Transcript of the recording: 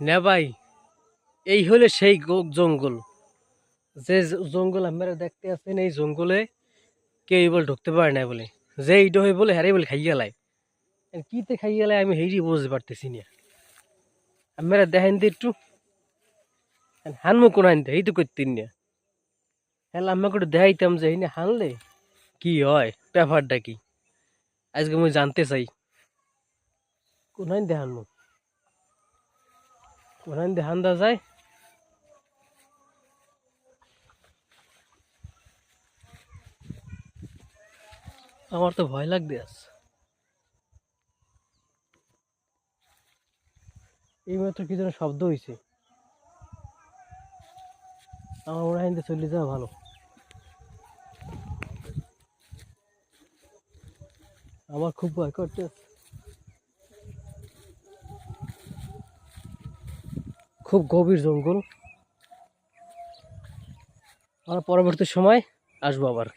না ভাই, এই হলে সেই জঙ্গল, যে জঙ্গল আপনারা দেখতে আছেন। এই জঙ্গলে কেউ বলে ঢুকতে পারে না বলে, যে এইটা হয়ে বলে হ্যারে বলে খাইয়া লাই। কিতে খাইয়া লাই আমি হেরি বুঝতে পারতেছি না। আপনারা দেখেন তো একটু, হানমু কোন আনতে এই তো করতেন না। হ্যাঁ আমাকে একটু দেখাইতাম যে এইনে হানলে কি হয়, ব্যাপারটা কি আজকে আমি জানতে চাই। কোন আইন দেখানমু, কোন আইন দেখান দা যায়। আমার তো ভয় লাগবে আজ। এই মাত্র কি যেন শব্দ হয়েছে, আমার মনে হয় চলে যাওয়া ভালো। আমার খুব ভয় করতে, খুব গভীর জঙ্গল। আমরা পরবর্তী সময় আসবো আবার।